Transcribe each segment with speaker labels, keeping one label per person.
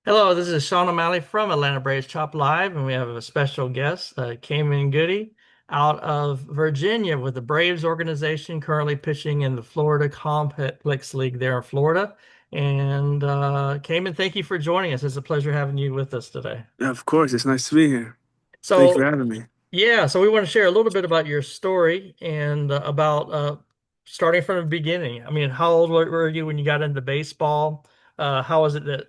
Speaker 1: Hello, this is Sean O'Malley from Atlanta Braves Chop Live, and we have a special guest, Cayman Goode, out of Virginia with the Braves organization, currently pitching in the Florida Complex League there in Florida. And Cayman, thank you for joining us. It's a pleasure having you with us today.
Speaker 2: Of course, it's nice to be here. Thank you for
Speaker 1: So,
Speaker 2: having me.
Speaker 1: yeah, so we want to share a little bit about your story and about starting from the beginning. I mean, how old were you when you got into baseball? How was it that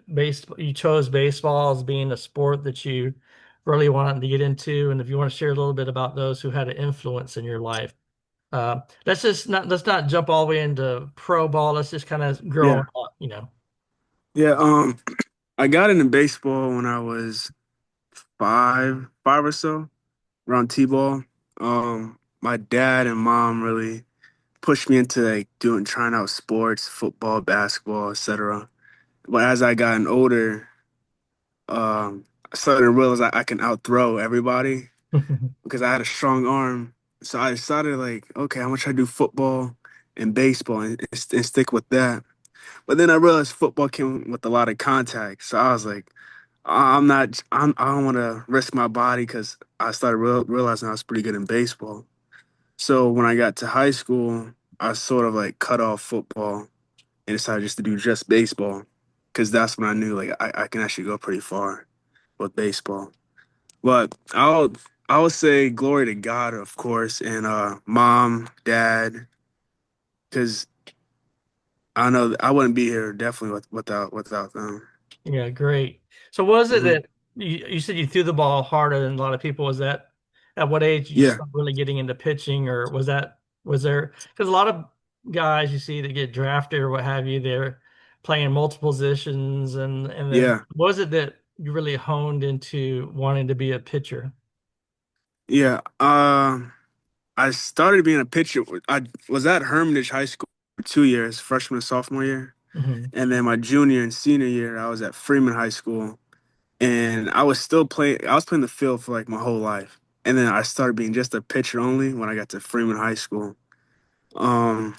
Speaker 1: you chose baseball as being a sport that you really wanted to get into? And if you want to share a little bit about those who had an influence in your life. Let's not jump all the way into pro ball. Let's just kind of growing
Speaker 2: Yeah.
Speaker 1: up.
Speaker 2: Yeah, I got into baseball when I was five or so, around T-ball. My dad and mom really pushed me into like trying out sports, football, basketball, etc. But as I gotten older, I started to realize I can outthrow everybody because I had a strong arm. So I decided like, okay, I'm gonna try to do football and baseball and stick with that. But then I realized football came with a lot of contact. So I was like, I'm not, I don't want to risk my body because I started realizing I was pretty good in baseball. So when I got to high school, I sort of like cut off football and decided just to do just baseball because that's when I knew like I can actually go pretty far with baseball. But I would say glory to God, of course, and mom, dad, because I know that I wouldn't be here definitely without them.
Speaker 1: Yeah, great. So was it
Speaker 2: Hmm.
Speaker 1: that you said you threw the ball harder than a lot of people? Was that at what age did you
Speaker 2: Yeah,
Speaker 1: start really getting into pitching, or was there because a lot of guys you see that get drafted or what have you, they're playing multiple positions and then
Speaker 2: yeah,
Speaker 1: was it that you really honed into wanting to be a pitcher?
Speaker 2: yeah. I started being a pitcher. I was at Hermitage High School for 2 years, freshman and sophomore year,
Speaker 1: Hmm.
Speaker 2: and then my junior and senior year, I was at Freeman High School, and I was still playing. I was playing the field for like my whole life, and then I started being just a pitcher only when I got to Freeman High School. Um,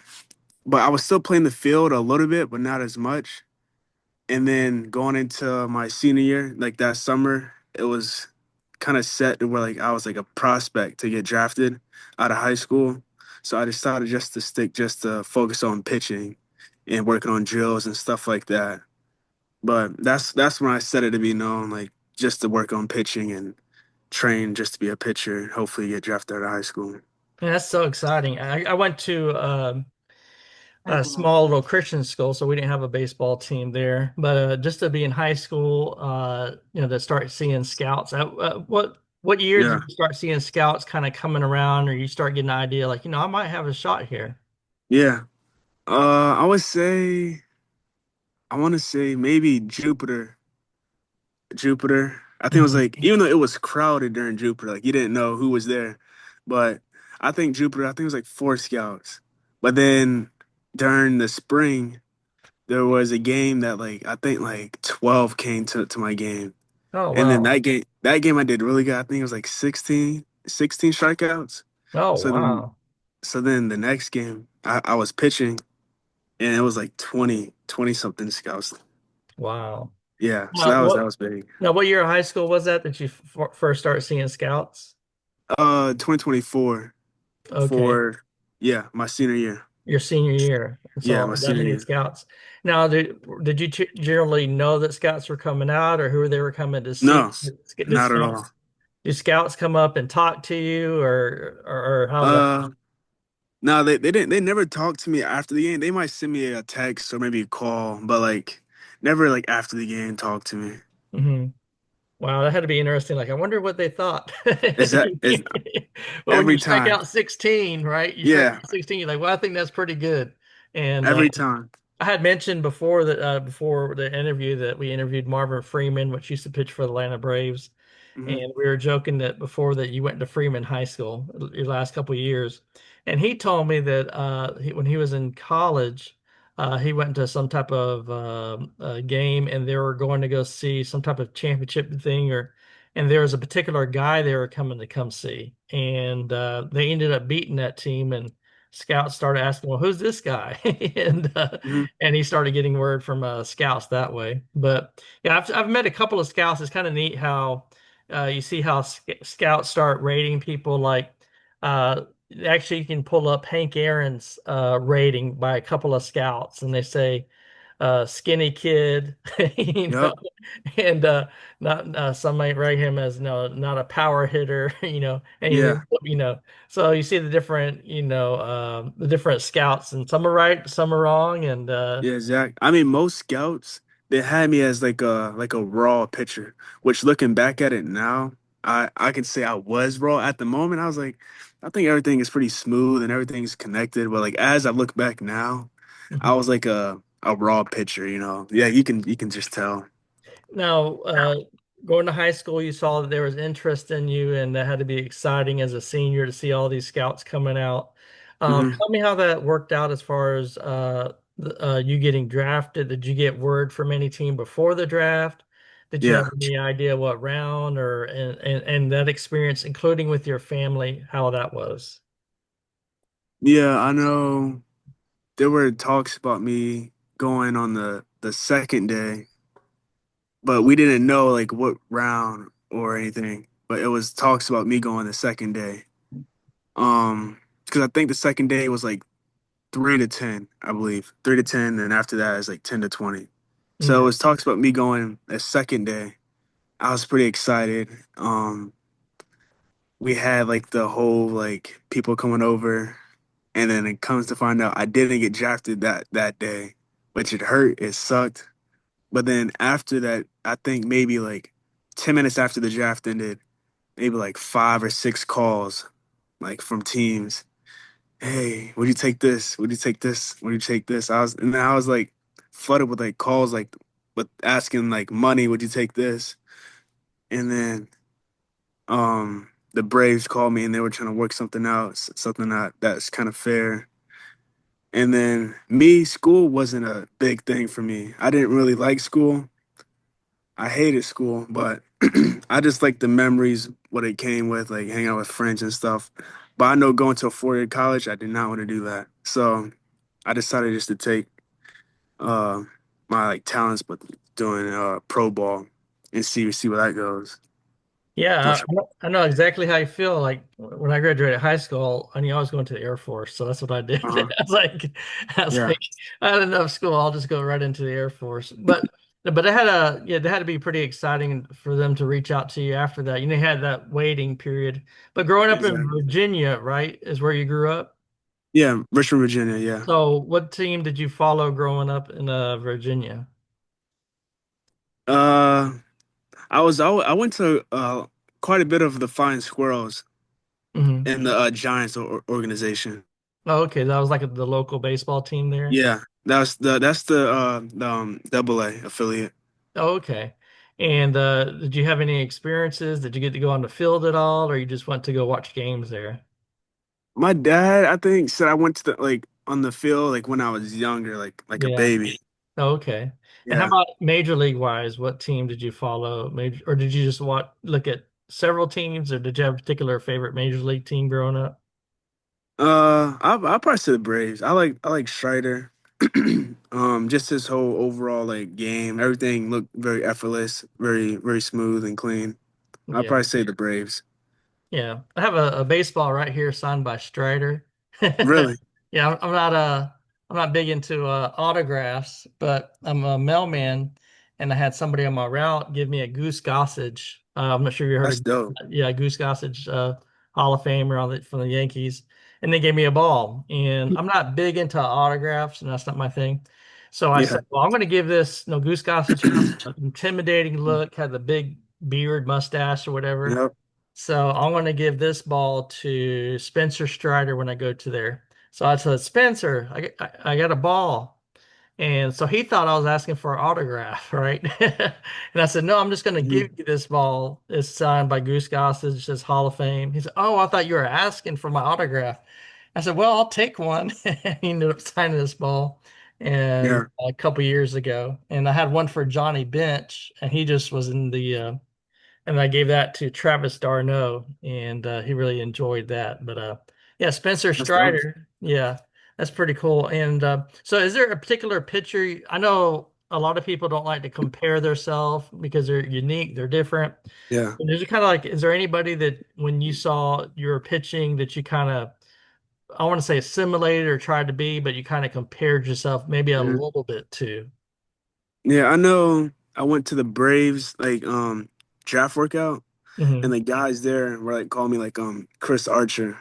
Speaker 2: but I was still playing the field a little bit, but not as much. And then going into my senior year, like that summer, it was kind of set to where like I was like a prospect to get drafted out of high school. So I decided just to focus on pitching and working on drills and stuff like that. But that's when I set it to be known, like just to work on pitching and train just to be a pitcher and hopefully get drafted out of high school.
Speaker 1: And that's so exciting. I went to a small little Christian school, so we didn't have a baseball team there. But just to be in high school, to start seeing scouts. What years did
Speaker 2: Yeah.
Speaker 1: you start seeing scouts kind of coming around, or you start getting an idea like, I might have a shot here?
Speaker 2: Yeah. I would say I want to say maybe Jupiter. I think it was like
Speaker 1: Mhm.
Speaker 2: even though it was crowded during Jupiter, like you didn't know who was there. But I think Jupiter, I think it was like four scouts. But then during the spring, there was a game that like I think like 12 came to my game.
Speaker 1: Oh
Speaker 2: And then
Speaker 1: wow.
Speaker 2: that game I did really good. I think it was like 16 strikeouts.
Speaker 1: Oh
Speaker 2: So then
Speaker 1: wow.
Speaker 2: so then the next game I was pitching and it was like 20 something scouts.
Speaker 1: Wow.
Speaker 2: Yeah, so
Speaker 1: Now
Speaker 2: that
Speaker 1: what
Speaker 2: was big.
Speaker 1: now what year of high school was that you first started seeing scouts?
Speaker 2: 2024
Speaker 1: Okay.
Speaker 2: for yeah, my senior year.
Speaker 1: Your senior year. And
Speaker 2: Yeah,
Speaker 1: so
Speaker 2: my
Speaker 1: that
Speaker 2: senior
Speaker 1: many
Speaker 2: year.
Speaker 1: scouts. Now, did you generally know that scouts were coming out or who they were coming to see?
Speaker 2: No,
Speaker 1: Did
Speaker 2: not at all.
Speaker 1: scouts come up and talk to you or how's that?
Speaker 2: Uh no, they never talked to me after the game. They might send me a text or maybe a call, but like never like after the game talk to me.
Speaker 1: Hmm. Wow, that had to be interesting. Like, I wonder what they thought.
Speaker 2: Is
Speaker 1: Well, when you
Speaker 2: every
Speaker 1: strike
Speaker 2: time.
Speaker 1: out 16, right? You strike
Speaker 2: Yeah,
Speaker 1: out 16, you're like, well, I think that's pretty good. And
Speaker 2: every time.
Speaker 1: I had mentioned before that before the interview that we interviewed Marvin Freeman, which used to pitch for the Atlanta Braves.
Speaker 2: Hmm.
Speaker 1: And we were joking that before that you went to Freeman High School your last couple of years. And he told me that when he was in college, he went to some type of game and they were going to go see some type of championship thing and there was a particular guy they were coming to come see. And they ended up beating that team and scouts started asking, "Well, who's this guy?"
Speaker 2: Hmm.
Speaker 1: And he started getting word from scouts that way. But yeah, I've met a couple of scouts. It's kind of neat how you see how scouts start rating people. Like uh, actually, you can pull up Hank Aaron's rating by a couple of scouts, and they say skinny kid, you know,
Speaker 2: Yep.
Speaker 1: and not some might rate him as no, not a power hitter, you know, and
Speaker 2: Yeah.
Speaker 1: you know, so you see the different, the different scouts, and some are right, some are wrong, and
Speaker 2: Yeah, exactly. I mean, most scouts they had me as like a raw pitcher, which looking back at it now, I can say I was raw at the moment. I was like, I think everything is pretty smooth and everything's connected. But like as I look back now, I was like a raw pitcher, you know. Yeah, you can just tell.
Speaker 1: now, going to high school, you saw that there was interest in you, and that had to be exciting as a senior to see all these scouts coming out.
Speaker 2: Hmm.
Speaker 1: Tell me how that worked out as far as you getting drafted. Did you get word from any team before the draft? Did you have
Speaker 2: Yeah,
Speaker 1: any idea what round or and that experience, including with your family, how that was?
Speaker 2: yeah. I know there were talks about me going on the second day, but we didn't know like what round or anything. But it was talks about me going the second day. Because I think the second day was like 3 to 10, I believe, 3 to 10, and after that is like 10 to 20. So it
Speaker 1: Okay.
Speaker 2: was talks about me going a second day. I was pretty excited. We had like the whole like people coming over, and then it comes to find out I didn't get drafted that day, which it hurt. It sucked. But then after that, I think maybe like 10 minutes after the draft ended, maybe like 5 or 6 calls like from teams. Hey, would you take this? Would you take this? Would you take this? I was like flooded with like calls like with asking like money, would you take this? And then the Braves called me and they were trying to work something out, something that's kind of fair. And then me, school wasn't a big thing for me. I didn't really like school. I hated school, but I just like the memories, what it came with, like hanging out with friends and stuff. But I know going to a 4 year college, I did not want to do that. So I decided just to take uh my like talents, but doing pro ball and see where that goes.
Speaker 1: Yeah,
Speaker 2: Which,
Speaker 1: I know exactly how you feel. Like when I graduated high school, I knew I was going to the Air Force, so that's what I did.
Speaker 2: uh,
Speaker 1: I was
Speaker 2: yeah,
Speaker 1: like, I had enough school. I'll just go right into the Air Force. But it had a yeah, it had to be pretty exciting for them to reach out to you after that. You know, you had that waiting period. But growing up in
Speaker 2: exactly.
Speaker 1: Virginia, right, is where you grew up.
Speaker 2: Yeah, Richmond, Virginia. Yeah.
Speaker 1: So what team did you follow growing up in Virginia?
Speaker 2: Uh, I went to quite a bit of the Flying Squirrels
Speaker 1: Hmm.
Speaker 2: in the Giants organization.
Speaker 1: Oh, okay, that was like the local baseball team there.
Speaker 2: Yeah, that's the Double A affiliate.
Speaker 1: Oh, okay. And did you have any experiences? Did you get to go on the field at all, or you just went to go watch games there?
Speaker 2: My dad, I think, said I went to the like on the field like when I was younger, like a
Speaker 1: Yeah.
Speaker 2: baby.
Speaker 1: Oh, okay. And how
Speaker 2: Yeah.
Speaker 1: about major league wise? What team did you follow? Major, or did you just look at several teams, or did you have a particular favorite major league team growing up?
Speaker 2: I'll probably say the Braves. I like Strider. Just his whole overall like game, everything looked very effortless, very smooth and clean. I'll
Speaker 1: Yeah.
Speaker 2: probably say the Braves.
Speaker 1: Yeah, I have a baseball right here signed by Strider.
Speaker 2: Really?
Speaker 1: Yeah, I'm not big into autographs, but I'm a mailman, and I had somebody on my route give me a Goose Gossage. I'm not sure you heard
Speaker 2: That's
Speaker 1: of,
Speaker 2: dope.
Speaker 1: yeah, Goose Gossage, Hall of Famer from the Yankees, and they gave me a ball. And I'm not big into autographs, and that's not my thing. So I
Speaker 2: Yeah.
Speaker 1: said, well, I'm going to give this. No, Goose Gossage had an intimidating look, had the big beard, mustache, or whatever.
Speaker 2: Yep.
Speaker 1: So I'm going to give this ball to Spencer Strider when I go to there. So I said, Spencer, I got a ball. And so he thought I was asking for an autograph, right? And I said, no, I'm just going to give
Speaker 2: Mhm.
Speaker 1: you this ball. It's signed by Goose Gossage. It says Hall of Fame. He said, oh, I thought you were asking for my autograph. I said, well, I'll take one. And he ended up signing this ball and
Speaker 2: Yeah.
Speaker 1: a couple years ago. And I had one for Johnny Bench, and he just was in the and I gave that to Travis Darno, and he really enjoyed that. But Yeah, Spencer
Speaker 2: That's dope.
Speaker 1: Strider. Yeah, that's pretty cool. And so, is there a particular pitcher? I know a lot of people don't like to compare themselves because they're unique, they're different.
Speaker 2: Yeah.
Speaker 1: And is it kind of like, is there anybody that when you saw your pitching that you kind of, I want to say assimilated or tried to be, but you kind of compared yourself maybe a
Speaker 2: Mhm.
Speaker 1: little bit to?
Speaker 2: Yeah, I know I went to the Braves like draft workout and
Speaker 1: Hmm.
Speaker 2: the guys there were like calling me like Chris Archer.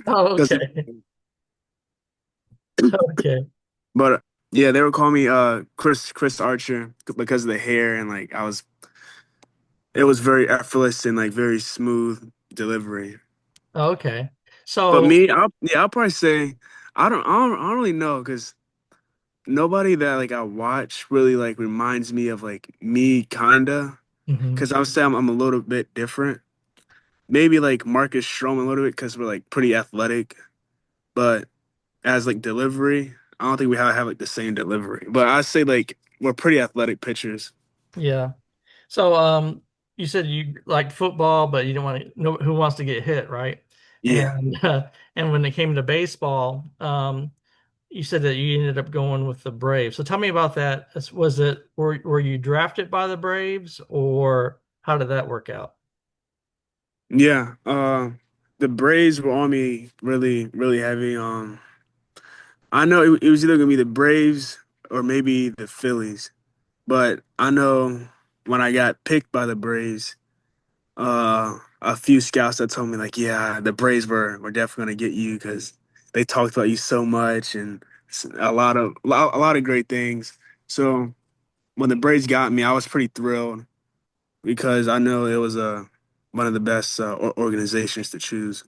Speaker 1: Oh,
Speaker 2: 'Cause-
Speaker 1: okay. Okay.
Speaker 2: but yeah, they were calling me Chris Archer because of the hair and like it was very effortless and like very smooth delivery.
Speaker 1: Okay.
Speaker 2: But
Speaker 1: So,
Speaker 2: me, I'll probably say I don't really know because nobody that like I watch really like reminds me of like me kinda
Speaker 1: mhm.
Speaker 2: because I would say I'm a little bit different. Maybe like Marcus Stroman a little bit because we're like pretty athletic, but as like delivery, I don't think we have like the same delivery. But I say like we're pretty athletic pitchers.
Speaker 1: Yeah. So, you said you liked football, but you didn't want to know who wants to get hit, right?
Speaker 2: Yeah,
Speaker 1: And and when it came to baseball, you said that you ended up going with the Braves. So tell me about that. Was it were you drafted by the Braves, or how did that work out?
Speaker 2: yeah. The Braves were on me really, really heavy. I know it was either gonna be the Braves or maybe the Phillies, but I know when I got picked by the Braves, a few scouts that told me like, yeah, the Braves were definitely gonna get you because they talked about you so much and a lot of great things. So when the Braves got me, I was pretty thrilled because I know it was one of the best organizations to choose.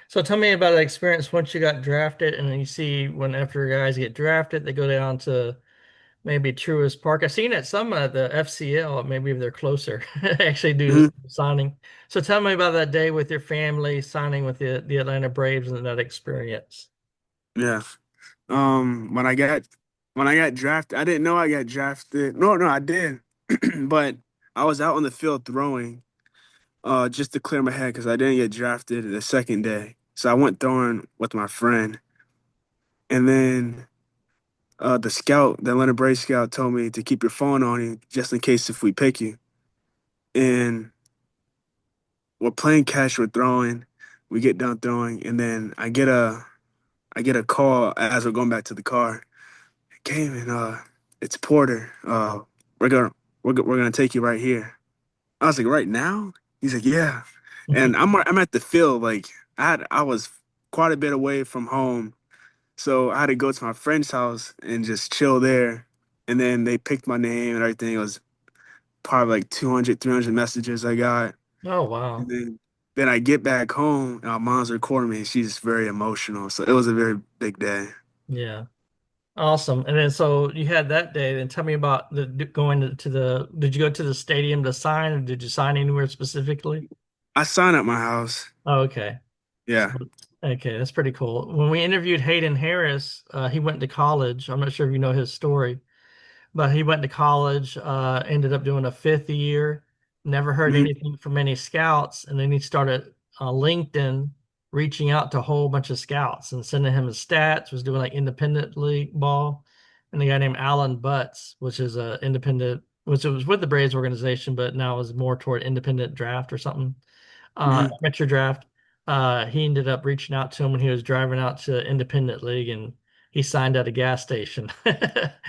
Speaker 1: So tell me about that experience once you got drafted, and then you see when after guys get drafted, they go down to maybe Truist Park. I've seen at some of the FCL, maybe if they're closer, actually do
Speaker 2: Mhm.
Speaker 1: the signing. So tell me about that day with your family signing with the Atlanta Braves and that experience.
Speaker 2: Yeah. When I got drafted, I didn't know I got drafted. No, I did, but I was out on the field throwing just to clear my head because I didn't get drafted the second day. So I went throwing with my friend, and then the Atlanta Braves scout, told me to keep your phone on you just in case if we pick you. And we're playing catch, we're throwing, we get done throwing, and then I get a call as we're going back to the car. Cayman, it's Porter. We're gonna we're gonna take you right here. I was like, right now? He's like, yeah. And I'm at the field, like I was quite a bit away from home, so I had to go to my friend's house and just chill there. And then they picked my name and everything. It was probably like 200, 300 messages I got.
Speaker 1: Oh,
Speaker 2: And
Speaker 1: wow.
Speaker 2: then I get back home and my mom's recording me and she's very emotional. So it was a very big day.
Speaker 1: Yeah. Awesome. And then so you had that day. Then tell me about the going to the, did you go to the stadium to sign, or did you sign anywhere specifically?
Speaker 2: I signed at my house.
Speaker 1: Oh, okay.
Speaker 2: Yeah.
Speaker 1: Okay, that's pretty cool. When we interviewed Hayden Harris, he went to college. I'm not sure if you know his story, but he went to college, ended up doing a fifth year, never heard
Speaker 2: Mhm.
Speaker 1: anything from any scouts, and then he started LinkedIn reaching out to a whole bunch of scouts and sending him his stats, was doing like independent league ball. And the guy named Alan Butts, which is a independent, which was with the Braves organization, but now is more toward independent draft or something,
Speaker 2: Mhm.
Speaker 1: amateur draft. He ended up reaching out to him when he was driving out to Independent League, and he signed at a gas station. He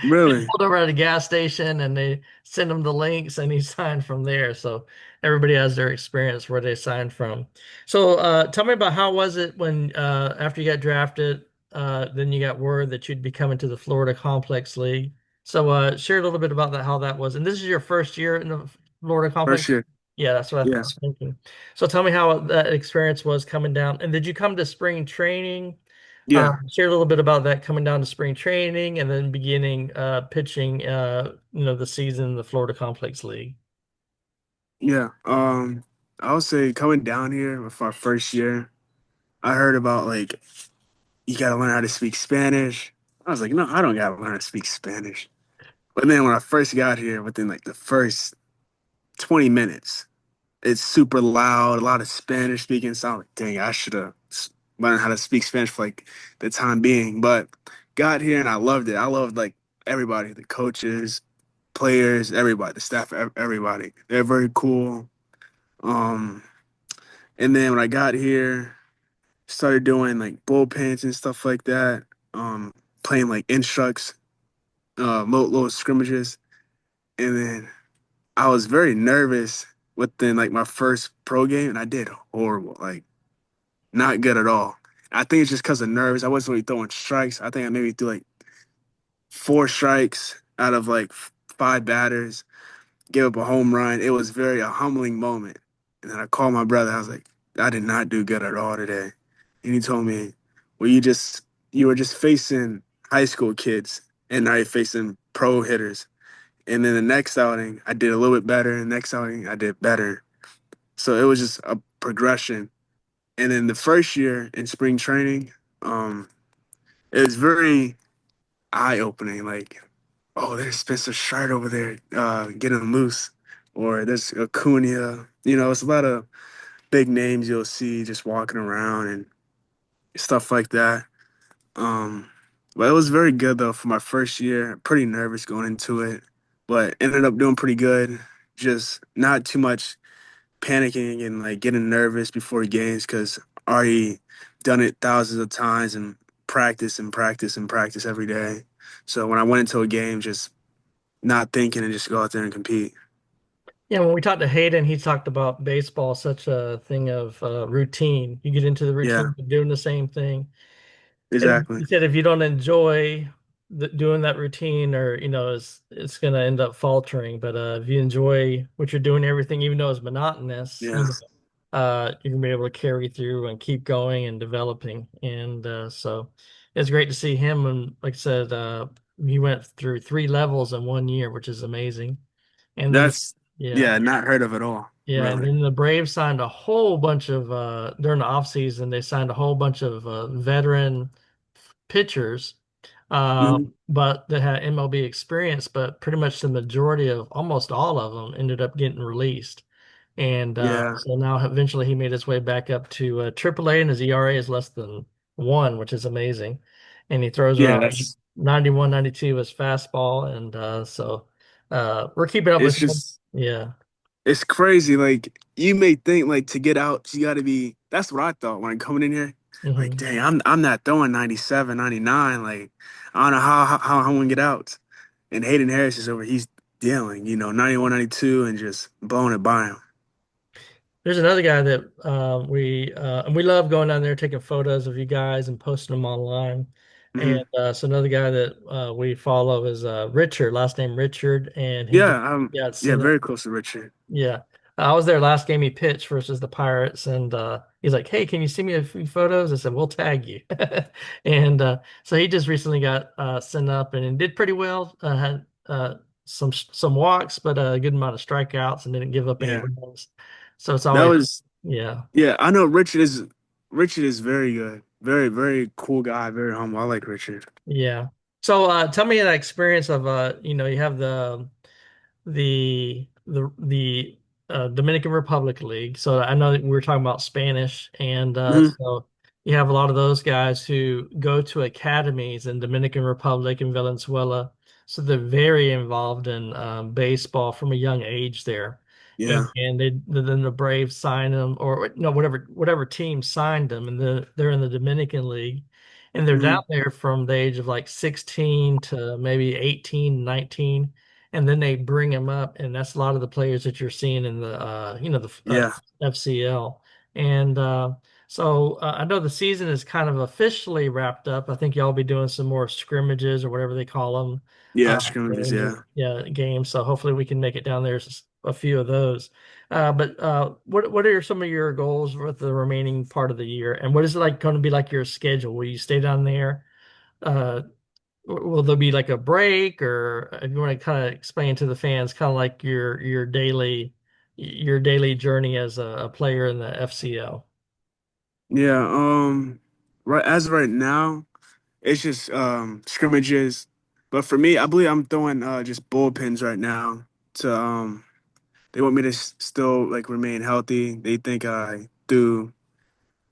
Speaker 2: Really?
Speaker 1: pulled over at a gas station, and they sent him the links, and he signed from there. So everybody has their experience where they signed from. So tell me about how was it when after you got drafted, then you got word that you'd be coming to the Florida Complex League. So share a little bit about that, how that was. And this is your first year in the Florida
Speaker 2: For
Speaker 1: Complex?
Speaker 2: sure.
Speaker 1: Yeah, that's what I
Speaker 2: Yeah.
Speaker 1: was thinking. So tell me how that experience was coming down. And did you come to spring training?
Speaker 2: Yeah.
Speaker 1: Share a little bit about that coming down to spring training and then beginning pitching the season in the Florida Complex League.
Speaker 2: Yeah. I would say coming down here with our first year, I heard about like you gotta learn how to speak Spanish. I was like, no, I don't gotta learn how to speak Spanish. But then when I first got here, within like the first 20 minutes, it's super loud, a lot of Spanish speaking. So I'm like, dang, I should have. learning how to speak Spanish for like the time being. But got here and I loved it. I loved like everybody, the coaches, players, everybody, the staff, everybody. They're very cool. Um, and then when I got here, started doing like bullpens and stuff like that. Playing like instructs, little scrimmages, and then I was very nervous within like my first pro game, and I did horrible, like not good at all. I think it's just because of nerves. I wasn't really throwing strikes. I think I maybe threw like 4 strikes out of like 5 batters, gave up a home run. It was very a humbling moment. And then I called my brother. I was like, I did not do good at all today. And he told me, well, you were just facing high school kids and now you're facing pro hitters. And then the next outing, I did a little bit better. And the next outing, I did better. So it was just a progression. And then the first year in spring training, um, it was very eye opening. Like, oh, there's Spencer Strider over there getting loose, or there's Acuna. You know, it's a lot of big names you'll see just walking around and stuff like that. Um, but it was very good though for my first year. Pretty nervous going into it, but ended up doing pretty good. Just not too much panicking and like getting nervous before games because already done it thousands of times and practice and practice and practice every day. So when I went into a game, just not thinking and just go out there and compete.
Speaker 1: Yeah, when we talked to Hayden, he talked about baseball, such a thing of routine. You get into the
Speaker 2: Yeah,
Speaker 1: routine of doing the same thing. And
Speaker 2: exactly.
Speaker 1: he said if you don't enjoy doing that routine, or it's going to end up faltering. But if you enjoy what you're doing, everything, even though it's monotonous,
Speaker 2: Yeah,
Speaker 1: you're gonna be able to carry through and keep going and developing. And so it's great to see him. And like I said, he went through 3 levels in one year, which is amazing. And then,
Speaker 2: that's
Speaker 1: yeah,
Speaker 2: yeah, not heard of at all,
Speaker 1: yeah, and
Speaker 2: really.
Speaker 1: then the Braves signed a whole bunch of during the offseason, they signed a whole bunch of veteran pitchers,
Speaker 2: Hmm.
Speaker 1: but that had MLB experience, but pretty much the majority of almost all of them ended up getting released. And
Speaker 2: Yeah,
Speaker 1: so now eventually he made his way back up to AAA, and his ERA is less than 1, which is amazing. And he throws
Speaker 2: yeah,
Speaker 1: around
Speaker 2: that's
Speaker 1: 91, 92 with fastball. And so we're keeping up
Speaker 2: it's
Speaker 1: with him.
Speaker 2: just
Speaker 1: Yeah.
Speaker 2: it's crazy. Like you may think like to get out, you got to be. That's what I thought when coming in here. Like,
Speaker 1: Hmm.
Speaker 2: dang, I'm not throwing 97, 99. Like, I don't know how I'm gonna get out. And Hayden Harris is over. He's dealing, 91, 92, and just blowing it by him.
Speaker 1: There's another guy that we love going down there taking photos of you guys and posting them online. And
Speaker 2: Hmm.
Speaker 1: so another guy that we follow is Richard, last name Richard, and he just
Speaker 2: Yeah,
Speaker 1: got
Speaker 2: yeah,
Speaker 1: sent up.
Speaker 2: very close to Richard.
Speaker 1: Yeah. I was there last game he pitched versus the Pirates, and he's like, "Hey, can you send me a few photos?" I said, "We'll tag you." And so he just recently got sent up and did pretty well. Had some walks, but a good amount of strikeouts, and didn't give up any
Speaker 2: Yeah,
Speaker 1: runs. So it's
Speaker 2: that
Speaker 1: always,
Speaker 2: was
Speaker 1: yeah.
Speaker 2: yeah. I know Richard is very good, very very cool guy, very humble. I like Richard.
Speaker 1: Yeah. So tell me that experience of you have the Dominican Republic League. So I know that we were talking about Spanish, and
Speaker 2: Hmm.
Speaker 1: so you have a lot of those guys who go to academies in Dominican Republic and Venezuela. So they're very involved in baseball from a young age there.
Speaker 2: Yeah.
Speaker 1: And then the Braves sign them, or no, whatever team signed them, and they're in the Dominican League, and they're down
Speaker 2: Hmm.
Speaker 1: there from the age of like 16 to maybe 18, 19, and then they bring him up, and that's a lot of the players that you're seeing in the the
Speaker 2: Yeah.
Speaker 1: FCL. And so I know the season is kind of officially wrapped up. I think y'all be doing some more scrimmages or whatever they call them,
Speaker 2: Yeah. Scrimmages.
Speaker 1: in
Speaker 2: Yeah.
Speaker 1: games. So hopefully we can make it down there, a few of those. But what are some of your goals with the remaining part of the year, and what is it like going to be like your schedule? Will you stay down there? Uh, will there be like a break, or if you want to kind of explain to the fans, kind of like your daily journey as a player in the FCL?
Speaker 2: Yeah. Right as of right now, it's just scrimmages. But for me, I believe I'm throwing just bullpens right now to they want me to still like remain healthy. They think I threw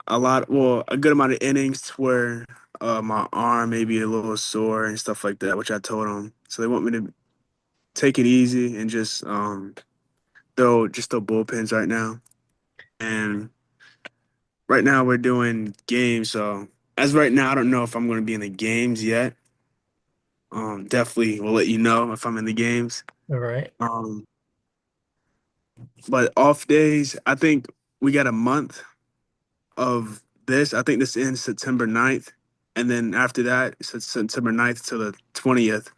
Speaker 2: a good amount of innings to where my arm may be a little sore and stuff like that, which I told them. So they want me to take it easy and just throw bullpens right now. And right now we're doing games, so as right now I don't know if I'm going to be in the games yet. Definitely will let you know if I'm in the games.
Speaker 1: All right.
Speaker 2: Um, but off days, I think we got a month of this. I think this ends September 9th. And then after that, it's September 9th to the 20th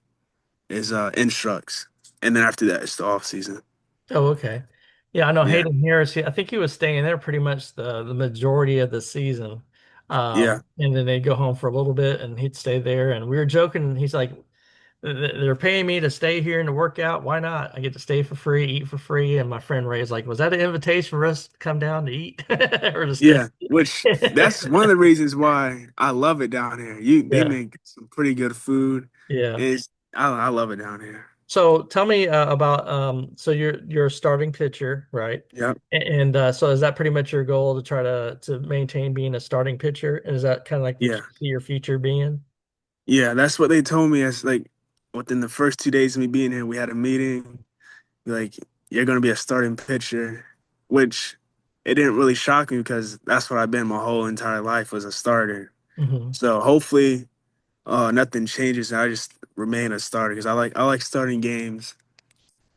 Speaker 2: is instructs. And then after that, it's the off season.
Speaker 1: Oh, okay. Yeah, I know
Speaker 2: Yeah.
Speaker 1: Hayden Harris. I think he was staying there pretty much the majority of the season.
Speaker 2: Yeah.
Speaker 1: And then they'd go home for a little bit and he'd stay there. And we were joking. He's like, They're paying me to stay here and to work out. Why not? I get to stay for free, eat for free." And my friend Ray's like, "Was that an invitation for us to come down to eat or to stay?"
Speaker 2: Yeah. Which that's one of the reasons why I love it down here. They
Speaker 1: Yeah,
Speaker 2: make some pretty good food.
Speaker 1: yeah.
Speaker 2: It's I love it down here.
Speaker 1: So tell me about so you're a starting pitcher, right?
Speaker 2: Yep.
Speaker 1: And so is that pretty much your goal to try to maintain being a starting pitcher? And is that kind of like what
Speaker 2: Yeah.
Speaker 1: you see your future being?
Speaker 2: Yeah, that's what they told me. As like within the first 2 days of me being here, we had a meeting. Like, you're gonna be a starting pitcher, which it didn't really shock me because that's what I've been my whole entire life was a starter.
Speaker 1: Hmm.
Speaker 2: So hopefully, nothing changes and I just remain a starter because I like starting games.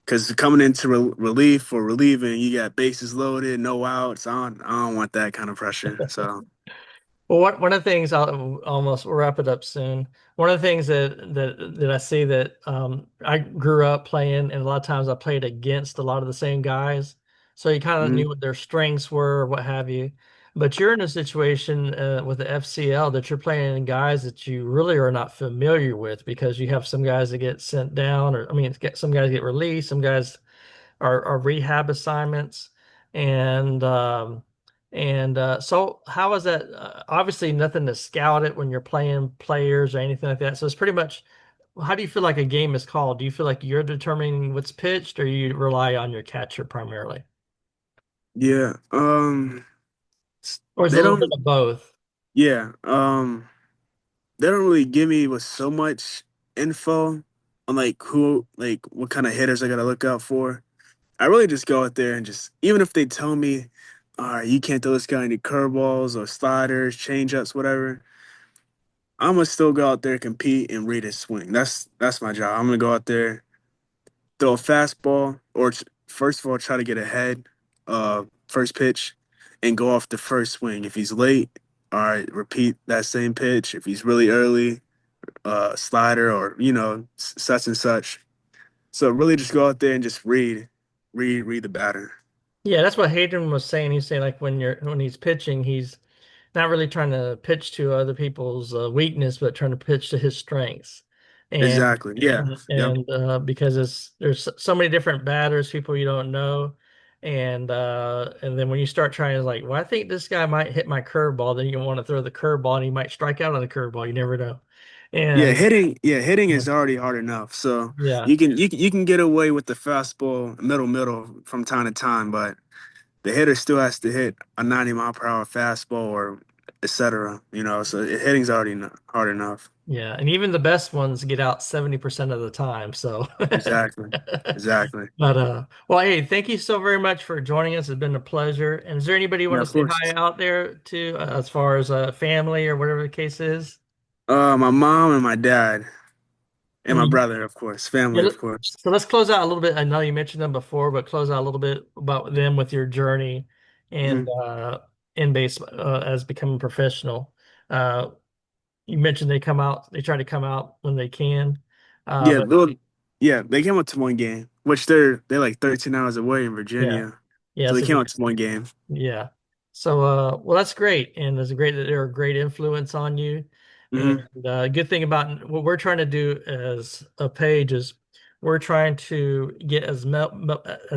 Speaker 2: Because coming into relief or relieving, you got bases loaded, no outs. I don't want that kind of pressure. So,
Speaker 1: Well, one of the things I'll almost we'll wrap it up soon. One of the things that I see that I grew up playing, and a lot of times I played against a lot of the same guys, so you kind of
Speaker 2: mhm.
Speaker 1: knew what their strengths were, or what have you. But you're in a situation with the FCL that you're playing guys that you really are not familiar with because you have some guys that get sent down, or I mean, some guys get released, some guys are rehab assignments, and so how is that? Obviously, nothing to scout it when you're playing players or anything like that. So it's pretty much. How do you feel like a game is called? Do you feel like you're determining what's pitched, or you rely on your catcher primarily,
Speaker 2: Yeah.
Speaker 1: or is it a
Speaker 2: They
Speaker 1: little bit
Speaker 2: don't.
Speaker 1: of both?
Speaker 2: Yeah. They don't really give me with so much info on like what kind of hitters I gotta look out for. I really just go out there and just even if they tell me, all right, you can't throw this guy any curveballs or sliders, changeups, whatever. I'm gonna still go out there, compete, and read his swing. That's my job. I'm gonna go out there, throw a fastball, or first of all, try to get ahead, first pitch, and go off the first swing. If he's late, all right, repeat that same pitch. If he's really early, slider or such and such. So really, just go out there and just read the batter.
Speaker 1: Yeah, that's what Hayden was saying. He's saying like when he's pitching, he's not really trying to pitch to other people's weakness, but trying to pitch to his strengths. And
Speaker 2: Exactly. Yeah. Yep.
Speaker 1: because there's so many different batters, people you don't know, and then when you start trying to like, well, I think this guy might hit my curveball, then you want to throw the curveball, and he might strike out on the curveball. You never know.
Speaker 2: Yeah,
Speaker 1: And
Speaker 2: hitting is already hard enough. So
Speaker 1: yeah,
Speaker 2: you can get away with the fastball middle from time to time, but the hitter still has to hit a 90-mile-per-hour fastball or etc. So hitting's already hard enough.
Speaker 1: yeah, and even the best ones get out 70% of the time. So,
Speaker 2: Exactly. Exactly.
Speaker 1: but well, hey, thank you so very much for joining us. It's been a pleasure. And is there anybody you want
Speaker 2: Yeah,
Speaker 1: to
Speaker 2: of
Speaker 1: say
Speaker 2: course.
Speaker 1: hi out there to, as far as family or whatever the case is?
Speaker 2: My mom and my dad and
Speaker 1: And
Speaker 2: my
Speaker 1: you,
Speaker 2: brother, of course.
Speaker 1: yeah,
Speaker 2: Family, of course.
Speaker 1: so let's close out a little bit. I know you mentioned them before, but close out a little bit about them with your journey and
Speaker 2: Hmm.
Speaker 1: in base as becoming a professional. Uh, you mentioned they try to come out when they can.
Speaker 2: Yeah,
Speaker 1: But
Speaker 2: they came out to one game, which they're like 13 hours away in
Speaker 1: yeah,
Speaker 2: Virginia.
Speaker 1: yeah,
Speaker 2: So
Speaker 1: it's
Speaker 2: they
Speaker 1: a
Speaker 2: came
Speaker 1: good.
Speaker 2: out to one game.
Speaker 1: Yeah. So, well, that's great. And it's great that they're a great influence on you. And
Speaker 2: Hmm.
Speaker 1: good thing about what we're trying to do as a page is we're trying to get as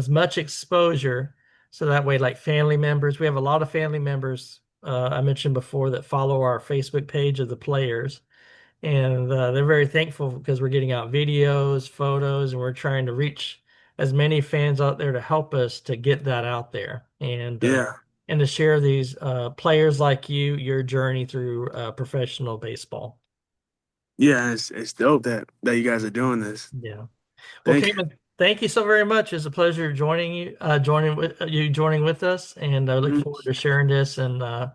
Speaker 1: much exposure. So that way, like family members, we have a lot of family members, I mentioned before, that follow our Facebook page of the players. And they're very thankful because we're getting out videos, photos, and we're trying to reach as many fans out there to help us to get that out there.
Speaker 2: Yeah.
Speaker 1: and to share these players like you, your journey through professional baseball.
Speaker 2: Yeah, it's dope that you guys are doing this.
Speaker 1: Yeah. Well,
Speaker 2: Thank you.
Speaker 1: Cayman, thank you so very much. It's a pleasure joining with us, and I look
Speaker 2: Mhm.
Speaker 1: forward to sharing this, and I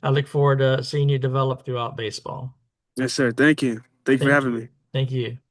Speaker 1: look forward to seeing you develop throughout baseball.
Speaker 2: Yes, sir. Thank you. Thank you for
Speaker 1: Thank
Speaker 2: having
Speaker 1: you.
Speaker 2: me.
Speaker 1: Thank you.